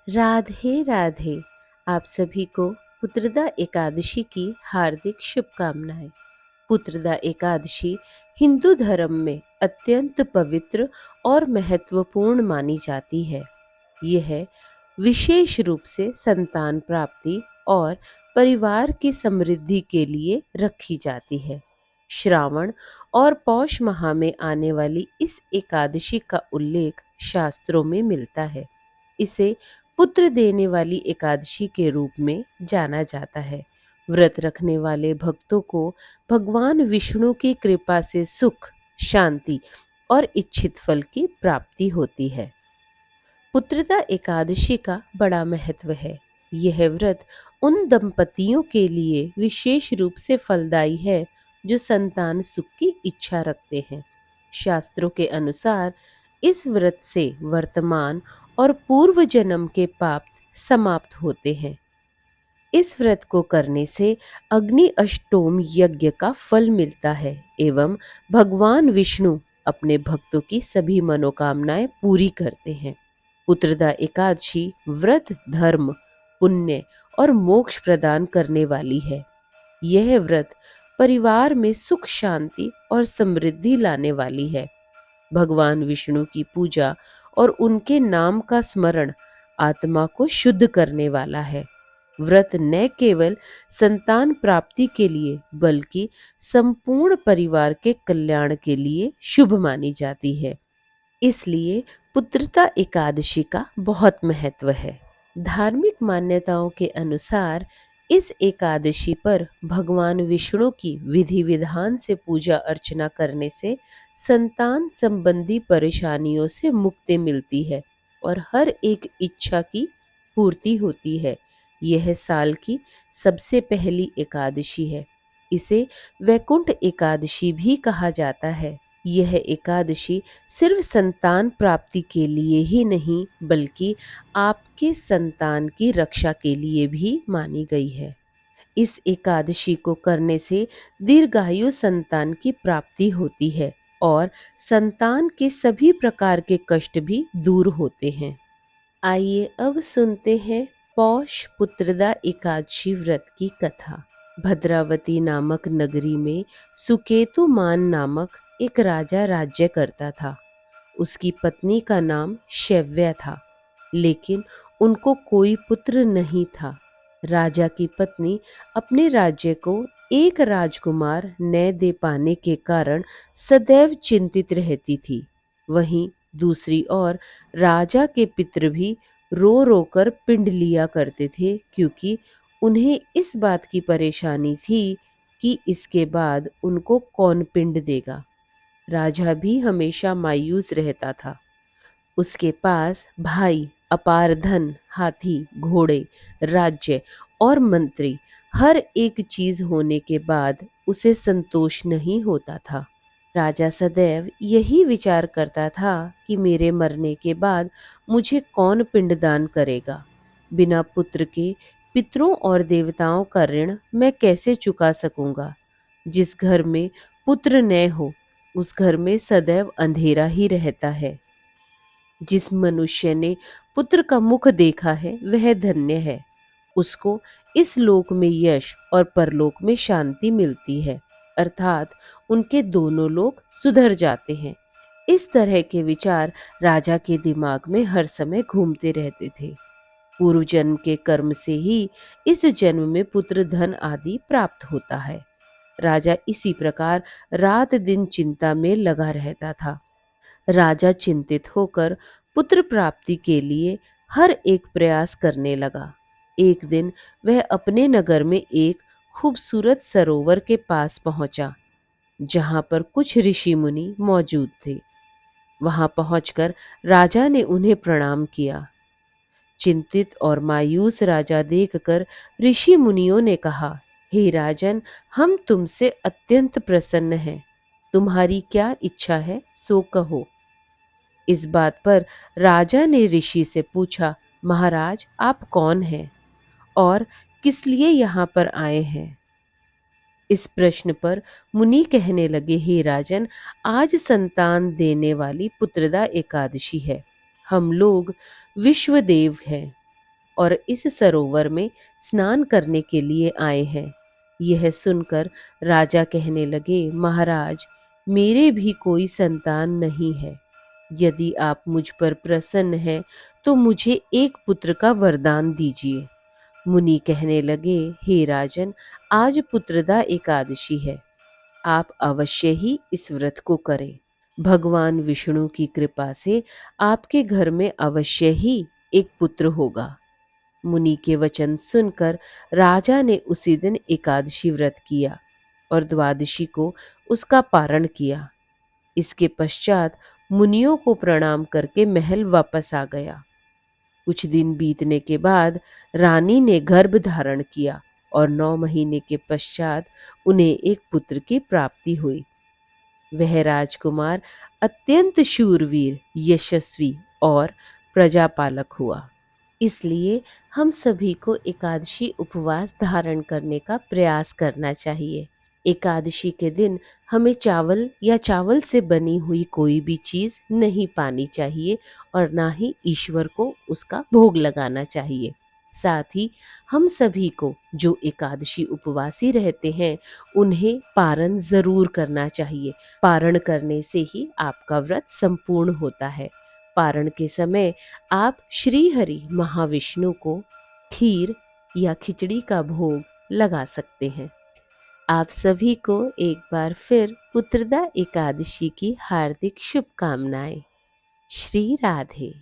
राधे राधे। आप सभी को पुत्रदा एकादशी की हार्दिक शुभकामनाएं। पुत्रदा एकादशी हिंदू धर्म में अत्यंत पवित्र और महत्वपूर्ण मानी जाती है। यह विशेष रूप से संतान प्राप्ति और परिवार की समृद्धि के लिए रखी जाती है। श्रावण और पौष माह में आने वाली इस एकादशी का उल्लेख शास्त्रों में मिलता है। इसे पुत्र देने वाली एकादशी के रूप में जाना जाता है। व्रत रखने वाले भक्तों को भगवान विष्णु की कृपा से सुख, शांति और इच्छित फल की प्राप्ति होती है। पुत्रदा एकादशी का बड़ा महत्व है। यह व्रत उन दंपतियों के लिए विशेष रूप से फलदायी है जो संतान सुख की इच्छा रखते हैं। शास्त्रों के अनुसार इस व्रत से वर्तमान और पूर्व जन्म के पाप समाप्त होते हैं। इस व्रत को करने से अग्नि अष्टोम यज्ञ का फल मिलता है एवं भगवान विष्णु अपने भक्तों की सभी मनोकामनाएं पूरी करते हैं। पुत्रदा एकादशी व्रत धर्म, पुण्य और मोक्ष प्रदान करने वाली है। यह व्रत परिवार में सुख, शांति और समृद्धि लाने वाली है। भगवान विष्णु की पूजा और उनके नाम का स्मरण आत्मा को शुद्ध करने वाला है। व्रत न केवल संतान प्राप्ति के लिए बल्कि संपूर्ण परिवार के कल्याण के लिए शुभ मानी जाती है। इसलिए पुत्रदा एकादशी का बहुत महत्व है। धार्मिक मान्यताओं के अनुसार इस एकादशी पर भगवान विष्णु की विधि विधान से पूजा अर्चना करने से संतान संबंधी परेशानियों से मुक्ति मिलती है और हर एक इच्छा की पूर्ति होती है। यह साल की सबसे पहली एकादशी है। इसे वैकुंठ एकादशी भी कहा जाता है। यह एकादशी सिर्फ संतान प्राप्ति के लिए ही नहीं बल्कि आपके संतान की रक्षा के लिए भी मानी गई है। इस एकादशी को करने से दीर्घायु संतान की प्राप्ति होती है और संतान के सभी प्रकार के कष्ट भी दूर होते हैं। आइए अब सुनते हैं पौष पुत्रदा एकादशी व्रत की कथा। भद्रावती नामक नगरी में सुकेतुमान नामक एक राजा राज्य करता था। उसकी पत्नी का नाम शैव्या था, लेकिन उनको कोई पुत्र नहीं था। राजा की पत्नी अपने राज्य को एक राजकुमार न दे पाने के कारण सदैव चिंतित रहती थी। वहीं दूसरी ओर राजा के पितृ भी रो रो कर पिंड लिया करते थे, क्योंकि उन्हें इस बात की परेशानी थी कि इसके बाद उनको कौन पिंड देगा। राजा भी हमेशा मायूस रहता था। उसके पास भाई, अपार धन, हाथी, घोड़े, राज्य और मंत्री, हर एक चीज होने के बाद उसे संतोष नहीं होता था। राजा सदैव यही विचार करता था कि मेरे मरने के बाद मुझे कौन पिंडदान करेगा। बिना पुत्र के पितरों और देवताओं का ऋण मैं कैसे चुका सकूंगा। जिस घर में पुत्र न हो उस घर में सदैव अंधेरा ही रहता है। जिस मनुष्य ने पुत्र का मुख देखा है वह धन्य है। उसको इस लोक में यश और परलोक में शांति मिलती है, अर्थात उनके दोनों लोक सुधर जाते हैं। इस तरह के विचार राजा के दिमाग में हर समय घूमते रहते थे। पूर्व जन्म के कर्म से ही इस जन्म में पुत्र, धन आदि प्राप्त होता है। राजा इसी प्रकार रात दिन चिंता में लगा रहता था। राजा चिंतित होकर पुत्र प्राप्ति के लिए हर एक प्रयास करने लगा। एक दिन वह अपने नगर में एक खूबसूरत सरोवर के पास पहुंचा, जहां पर कुछ ऋषि मुनि मौजूद थे। वहां पहुंचकर राजा ने उन्हें प्रणाम किया। चिंतित और मायूस राजा देखकर ऋषि मुनियों ने कहा, हे राजन, हम तुमसे अत्यंत प्रसन्न हैं। तुम्हारी क्या इच्छा है सो कहो। इस बात पर राजा ने ऋषि से पूछा, महाराज आप कौन हैं और किस लिए यहाँ पर आए हैं। इस प्रश्न पर मुनि कहने लगे, हे राजन, आज संतान देने वाली पुत्रदा एकादशी है। हम लोग विश्वदेव हैं। और इस सरोवर में स्नान करने के लिए आए हैं। यह सुनकर राजा कहने लगे, महाराज, मेरे भी कोई संतान नहीं है। यदि आप मुझ पर प्रसन्न हैं तो मुझे एक पुत्र का वरदान दीजिए। मुनि कहने लगे, हे राजन, आज पुत्रदा एकादशी है, आप अवश्य ही इस व्रत को करें। भगवान विष्णु की कृपा से आपके घर में अवश्य ही एक पुत्र होगा। मुनि के वचन सुनकर राजा ने उसी दिन एकादशी व्रत किया और द्वादशी को उसका पारण किया। इसके पश्चात मुनियों को प्रणाम करके महल वापस आ गया। कुछ दिन बीतने के बाद रानी ने गर्भ धारण किया और 9 महीने के पश्चात उन्हें एक पुत्र की प्राप्ति हुई। वह राजकुमार अत्यंत शूरवीर, यशस्वी और प्रजापालक हुआ। इसलिए हम सभी को एकादशी उपवास धारण करने का प्रयास करना चाहिए। एकादशी के दिन हमें चावल या चावल से बनी हुई कोई भी चीज़ नहीं पानी चाहिए और ना ही ईश्वर को उसका भोग लगाना चाहिए। साथ ही हम सभी को जो एकादशी उपवासी रहते हैं उन्हें पारण जरूर करना चाहिए। पारण करने से ही आपका व्रत संपूर्ण होता है। पारण के समय आप श्री हरि महाविष्णु को खीर या खिचड़ी का भोग लगा सकते हैं। आप सभी को एक बार फिर पुत्रदा एकादशी की हार्दिक शुभकामनाएं। श्री राधे।